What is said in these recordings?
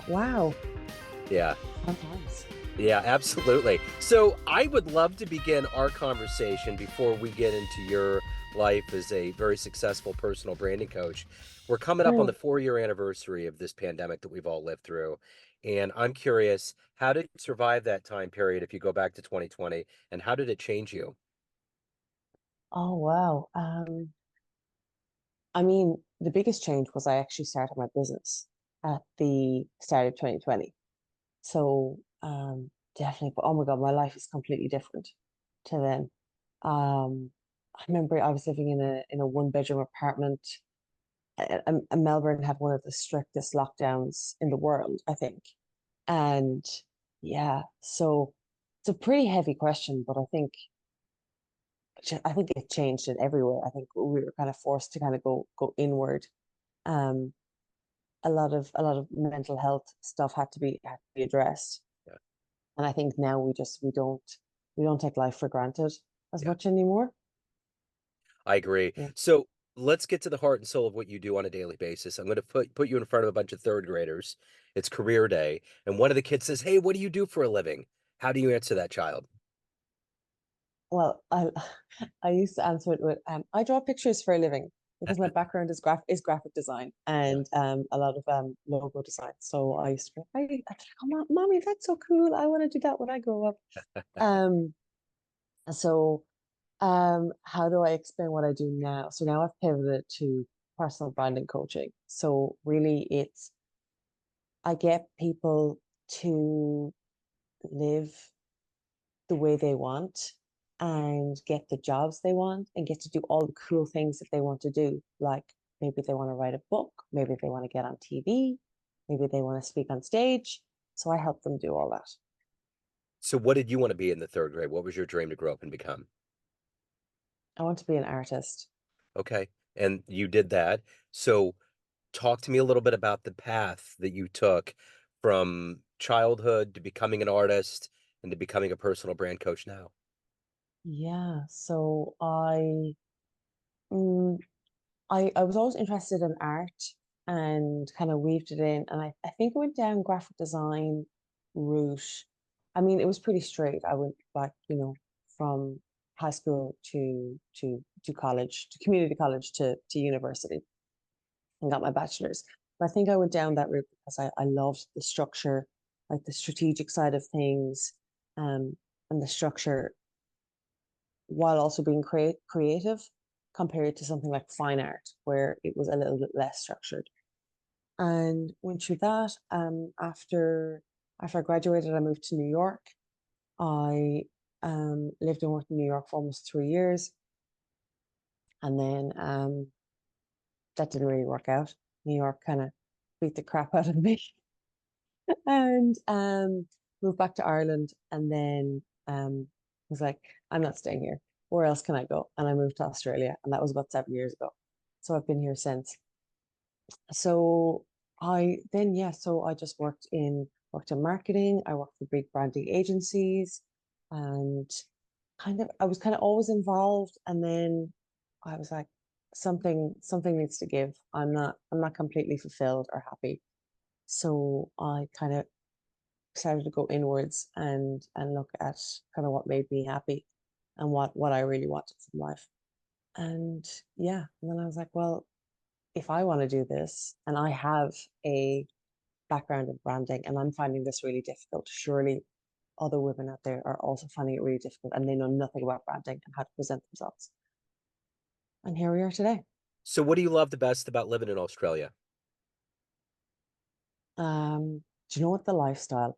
Wow. Yeah. Sometimes. Yeah, absolutely. So I would love to begin our conversation before we get into your life as a very successful personal branding coach. We're coming up on the Mm. 4-year anniversary of this pandemic that we've all lived through. And I'm curious, how did you survive that time period if you go back to 2020, and how did it change you? Oh, wow. I mean, the biggest change was I actually started my business at the start of 2020. So, definitely, but oh my God, my life is completely different to then. I remember I was living in a one bedroom apartment. And Melbourne had one of the strictest lockdowns in the world, I think. And yeah, so it's a pretty heavy question, but I think it changed it everywhere. I think we were kind of forced to kind of go inward. Um, a lot of mental health stuff had to be addressed, Yeah. and I think now we don't take life for granted as Yeah. much anymore. I agree. Yeah. So let's get to the heart and soul of what you do on a daily basis. I'm going to put you in front of a bunch of third graders. It's career day, and one of the kids says, "Hey, what do you do for a living?" How do you answer that child? Well, I used to answer it with I draw pictures for a living because my background is graphic design Yeah. and a lot of logo design. So I used to be, I'd be like, oh, mommy, that's so cool. I want to do that when I grow up. Um, so how do I explain what I do now? So now I've pivoted to personal branding coaching. So really I get people to live the way they want and get the jobs they want and get to do all the cool things that they want to do. Like maybe they want to write a book, maybe they want to get on TV, maybe they want to speak on stage. So I help them do all that. So what did you want to be in the third grade? What was your dream to grow up and become? I want to be an artist. Okay. And you did that. So talk to me a little bit about the path that you took from childhood to becoming an artist and to becoming a personal brand coach now. Yeah, so mm, I was always interested in art and kind of weaved it in. And I think I went down graphic design route. I mean, it was pretty straight. I went back, from high school to college, to community college to university and got my bachelor's. But I think I went down that route because I loved the structure, like the strategic side of things, um, and the structure while also being creative compared to something like fine art, where it was a little bit less structured. And went through that. After I graduated, I moved to New York. I lived and worked in New York for almost 3 years, and then that didn't really work out. New York kind of beat the crap out of me, and moved back to Ireland, and then was like, I'm not staying here. Where else can I go? And I moved to Australia, and that was about 7 years ago. So I've been here since. So so I just worked in marketing. I worked for big branding agencies, and I was kind of always involved. And then I was like, something needs to give. I'm not completely fulfilled or happy. So I kind of started to go inwards and look at kind of what made me happy and what I really wanted from life. And yeah, and then I was like, well, if I want to do this and I have a background in branding and I'm finding this really difficult, surely other women out there are also finding it really difficult and they know nothing about branding and how to present themselves. And here we are today. So what do you love the best about living in Australia? Do you know what? The lifestyle?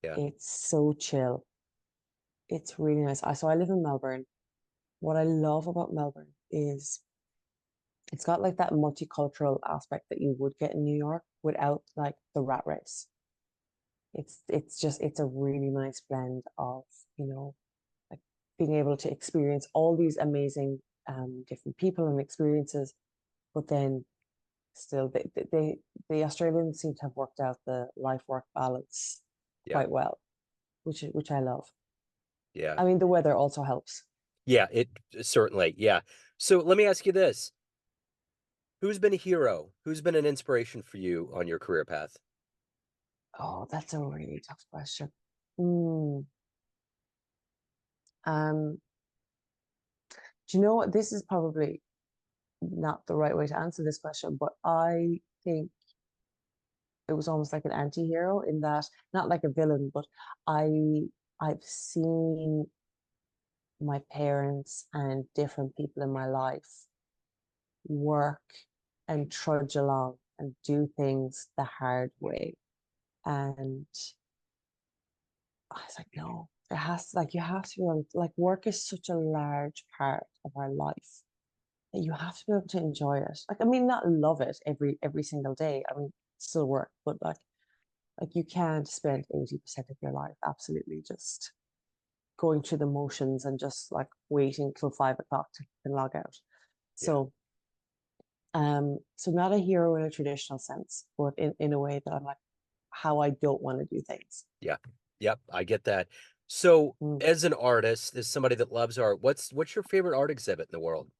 Yeah. It's so chill. It's really nice. So I live in Melbourne. What I love about Melbourne is it's got like that multicultural aspect that you would get in New York without like the rat race. It's a really nice blend of, like being able to experience all these amazing different people and experiences, but then still the Australians seem to have worked out the life work balance Yeah. quite well, which I love. Yeah. I mean, the weather also helps. Yeah, it certainly. Yeah. So let me ask you this. Who's been a hero? Who's been an inspiration for you on your career path? Oh, that's a really tough question. Mm, um, do you know what? This is probably not the right way to answer this question, but I think it was almost like an anti-hero in that, not like a villain, but I I've seen my parents and different people in my life work and trudge along and do things the hard way. And I was like, no, it has like you have to be able like work is such a large part of our life that you have to be able to enjoy it. Like, I mean, not love it every single day. I mean, still work, but like you can't spend 80% of your life absolutely just going through the motions and just like waiting till 5 o'clock to log out. Yeah. So not a hero in a traditional sense, but in a way that I'm like how I don't want to do things. Yeah. Yep. I get that. So Mm. as an artist, as somebody that loves art, what's your favorite art exhibit in the world?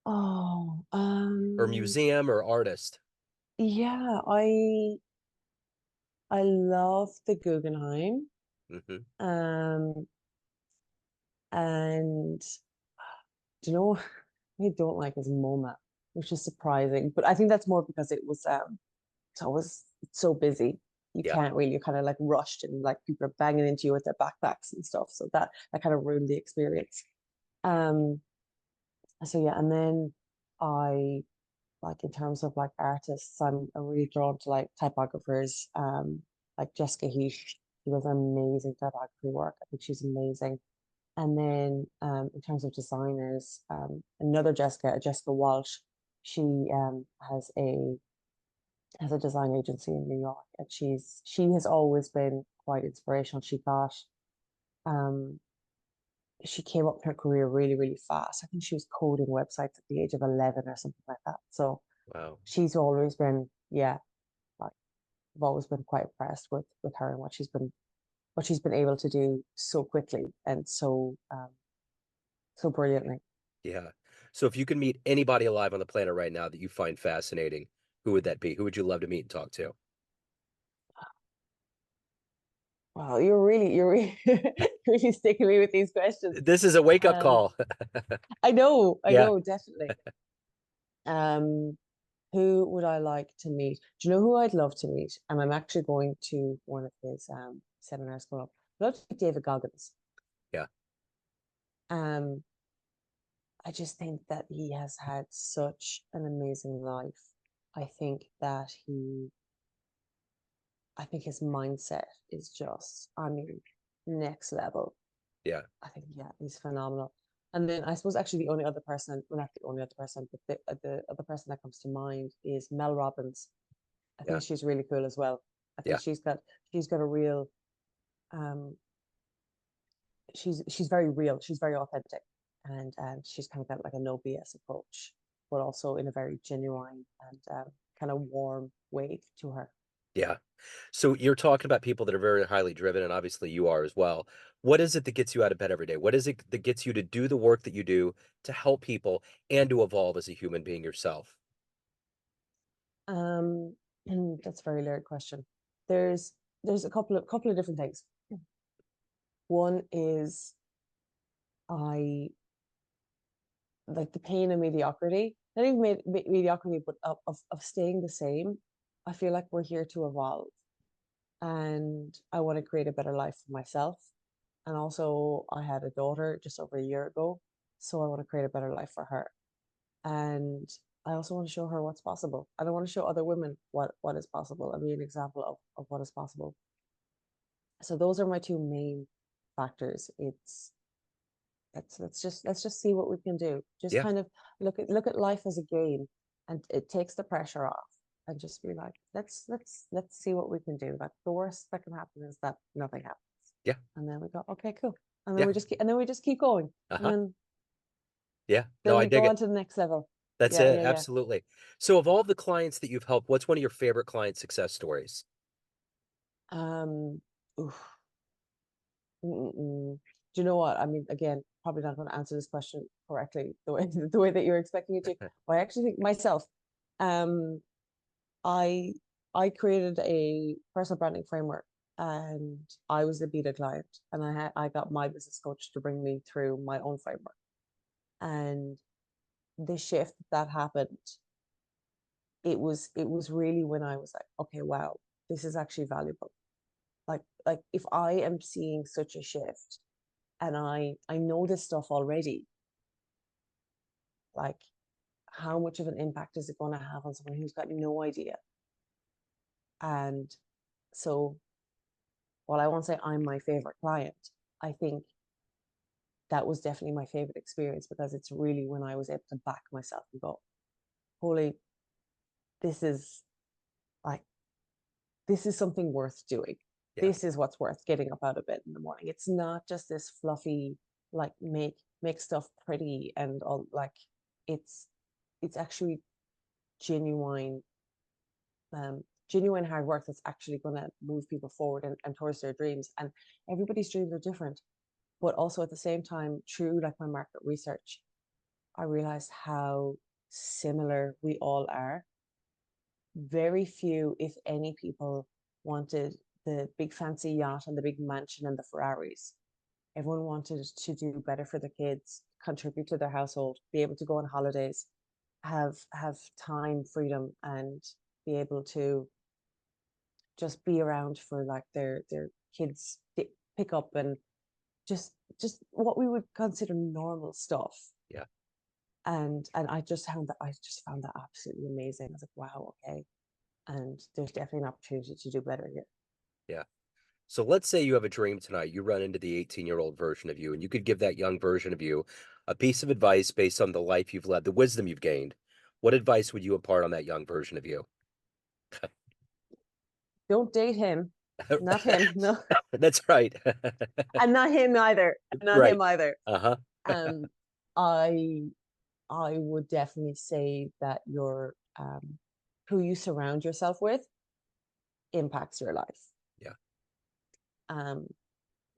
Oh, Or museum or artist? yeah, I love the Guggenheim. Hmm. Um, and do you know I don't like his MoMA, which is surprising, but I think that's more because it's so busy. You Yeah. can't really, you're kind of like rushed and like people are banging into you with their backpacks and stuff. So that kind of ruined the experience. Um, so yeah, and then I like in terms of like artists, I'm really drawn to like typographers, like Jessica Heath. She does amazing typography work. I think she's amazing. And then in terms of designers, another Jessica Walsh, she has a design agency in New York, and she has always been quite inspirational. Um she came up in her career really, really fast. I think she was coding websites at the age of 11 or something like that. So Wow. she's always been, yeah, like I've always been quite impressed with her and what she's been able to do so quickly and so brilliantly. Yeah. So if you could meet anybody alive on the planet right now that you find fascinating, who would that be? Who would you love to meet and talk to? Wow, you're really, really sticking me with these questions. This is a wake-up Um, call. I Yeah. know, definitely. Um, who would I like to meet? Do you know who I'd love to meet? And I'm actually going to one of his seminars coming up. I'd love to meet David Goggins. Yeah. Um, I just think that he has had such an amazing life. I think that I think his mindset is just, I mean, next level. Yeah. I think, yeah, he's phenomenal. And then I suppose actually the only other person, well, not the only other person, but the other person that comes to mind is Mel Robbins. I Yeah. think she's really cool as well. I think Yeah. she's got a real um she's very real. She's very authentic, and she's kind of got like a no BS approach, but also in a very genuine and kind of warm way to her. Yeah. So you're talking about people that are very highly driven, and obviously you are as well. What is it that gets you out of bed every day? What is it that gets you to do the work that you do to help people and to evolve as a human being yourself? Um, that's a very layered question. There's there's a couple of different things. One is I like the pain of mediocrity, not even mediocrity, but of staying the same. I feel like we're here to evolve, and I want to create a better life for myself. And also, I had a daughter just over a year ago, so I want to create a better life for her. And I also want to show her what's possible. I don't want to show other women what is possible and be an example of what is possible. So those are my two main factors. It's let's just see what we can do. Just Yeah. kind of look at life as a game, and it takes the pressure off, and just be like, let's see what we can do. Like the worst that can happen is that nothing happens, Yeah. and then we go, okay, cool, and then Yeah. we just keep going, and Uh-huh. then Yeah. No, then I we go dig on it. to the next level. That's Yeah, it. yeah, yeah. Absolutely. So of all the clients that you've helped, what's one of your favorite client success stories? Um, oof, do you know what? I mean, again, probably not going to answer this question correctly the way the way that you're expecting it to. But I actually think myself. Um, I I created a personal branding framework, and I was the beta client, and I got my business coach to bring me through my own framework. And the shift that happened, it was really when I was like, okay, wow, this is actually valuable. Like if I am seeing such a shift and I know this stuff already, like how much of an impact is it going to have on someone who's got no idea? And so while I won't say I'm my favorite client, I think that was definitely my favorite experience, because it's really when I was able to back myself and go, holy, this is like, this is something worth doing. Yeah. This is what's worth getting up out of bed in the morning. It's not just this fluffy, like make stuff pretty and all. Like it's it's actually genuine, genuine hard work that's actually going to move people forward and towards their dreams. And everybody's dreams are different, but also at the same time, through like my market research, I realized how similar we all are. Very few, if any, people wanted the big fancy yacht and the big mansion and the Ferraris. Everyone wanted to do better for their kids, contribute to their household, be able to go on holidays, have time, freedom, and be able to just be around for like their kids pick up, and just what we would consider normal stuff. Yeah. And I just found that absolutely amazing. I was like, wow, okay. And there's definitely an opportunity to do better here. Yeah. So let's say you have a dream tonight. You run into the 18-year-old version of you, and you could give that young version of you a piece of advice based on the life you've led, the wisdom you've gained. What advice would you impart on that young version of you? Don't date him. Not him. No. That's right. And not him either. Not Right. him either. Uh-huh. Um, I I would definitely say that your who you surround yourself with impacts your life. Yeah. Um,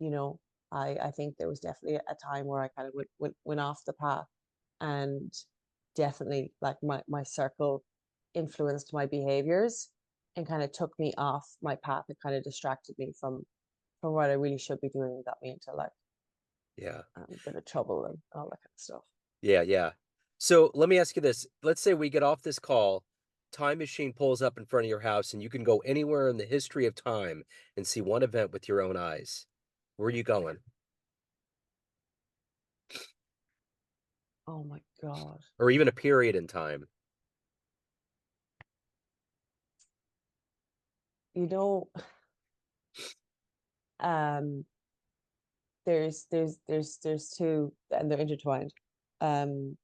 you know, I think there was definitely a time where I kind of went off the path, and definitely like my circle influenced my behaviors and kind of took me off my path. It kind of distracted me from what I really should be doing, and got me into like Yeah. a bit of trouble and all that kind of stuff. Yeah, yeah. So let me ask you this. Let's say we get off this call, time machine pulls up in front of your house, and you can go anywhere in the history of time and see one event with your own eyes. Where are you going? Oh my God. Or even a period in time. You know, um, there's two, and they're intertwined. Um,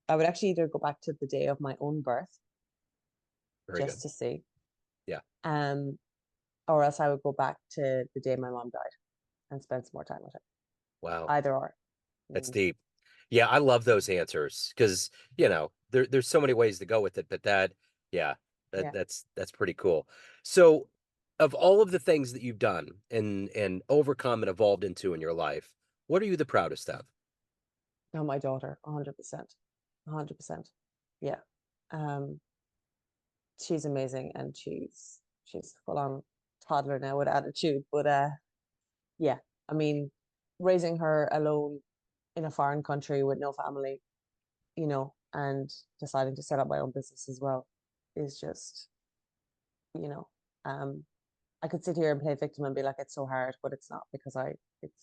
I would actually either go back to the day of my own birth Very just good. to see, Yeah. um, or else I would go back to the day my mom died and spend some more time with her. Wow. Either or. That's Mm, deep. Yeah, I love those answers because, there's so many ways to go with it, but yeah, yeah. that's pretty cool. So, of all of the things that you've done and overcome and evolved into in your life, what are you the proudest of? No, my daughter, 100%. 100%. Yeah. Um, she's amazing, and she's full on toddler now with attitude. But yeah, I mean, raising her alone in a foreign country with no family, and deciding to set up my own business as well is just, you know, um, I could sit here and play victim and be like, it's so hard, but it's not, because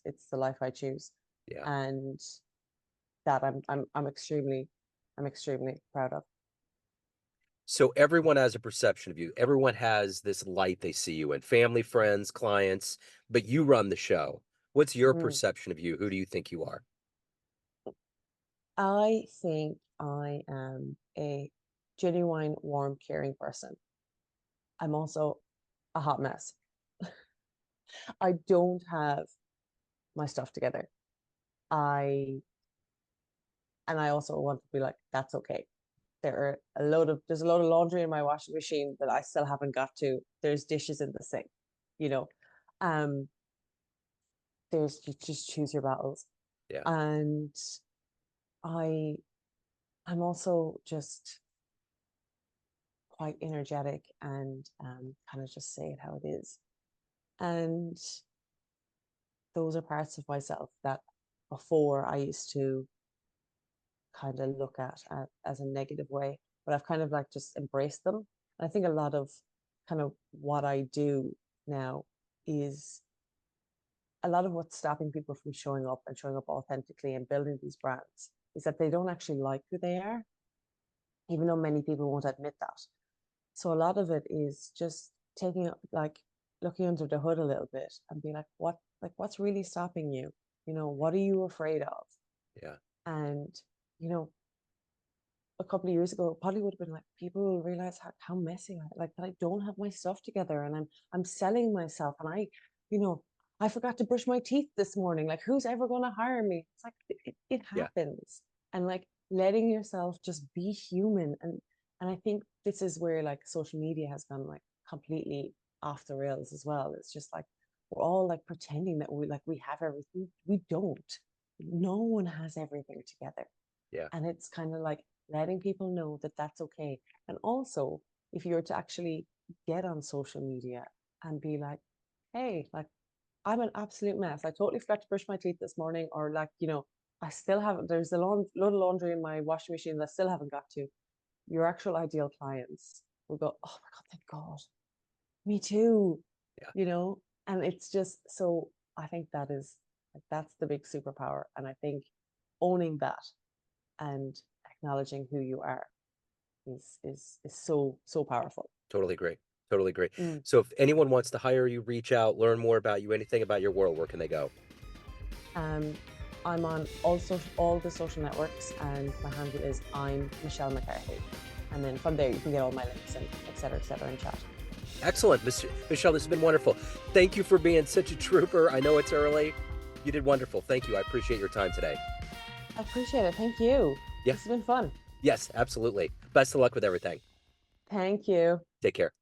it's the life I choose. Yeah. And that I'm extremely proud of. So everyone has a perception of you. Everyone has this light they see you in, family, friends, clients, but you run the show. What's your Mm. perception of you? Who do you think you are? I think I am a genuine, warm, caring person. I'm also a hot mess. I don't have my stuff together. I and I also want to be like, that's okay. There's a load of laundry in my washing machine that I still haven't got to. There's dishes in the sink, you know. Um, there's you just choose your battles. Yeah. And I I'm also just quite energetic and kind of just say it how it is. And those are parts of myself that before I used to kind of look at as a negative way, but I've kind of like just embraced them. And I think a lot of kind of what I do now is a lot of what's stopping people from showing up and showing up authentically and building these brands is that they don't actually like who they are, even though many people won't admit that. So a lot of it is just taking like looking under the hood a little bit and be like what's really stopping you? You know, what are you afraid of? Yeah. And you know, a couple of years ago, it probably would have been like people will realize how messy like that I don't have my stuff together and I'm selling myself and you know, I forgot to brush my teeth this morning. Like who's ever gonna hire me? It's like it Yeah. happens. And like letting yourself just be human and I think this is where like social media has gone like completely off the rails as well. It's just like we're all like pretending that we have everything. We don't. No one has everything together. Yeah. And it's kind of like letting people know that that's okay. And also, if you're to actually get on social media and be like, hey, like, I'm an absolute mess. I totally forgot to brush my teeth this morning, or like, you know, I still haven't, there's a load of laundry in my washing machine that I still haven't got to. Your actual ideal clients will go, oh my God, thank God. Me too, Yeah. you know? And it's just so, I think that is like, that's the big superpower. And I think owning that and acknowledging who you are is so powerful. Totally agree. Totally agree. Mm. So if anyone wants to hire you, reach out, learn more about you, anything about your world, where can they go? Um, I'm on all the social networks, and my handle is I'm Michelle McCarthy. And then from there, you can get all my links and et cetera, in chat. Excellent. Michelle, this has been wonderful. Thank you for being such a trooper. I know it's early. You did wonderful. Thank you. I appreciate your time today. I appreciate it. Thank you. Yeah. This has been fun. Yes, absolutely. Best of luck with everything. Thank you. Take care.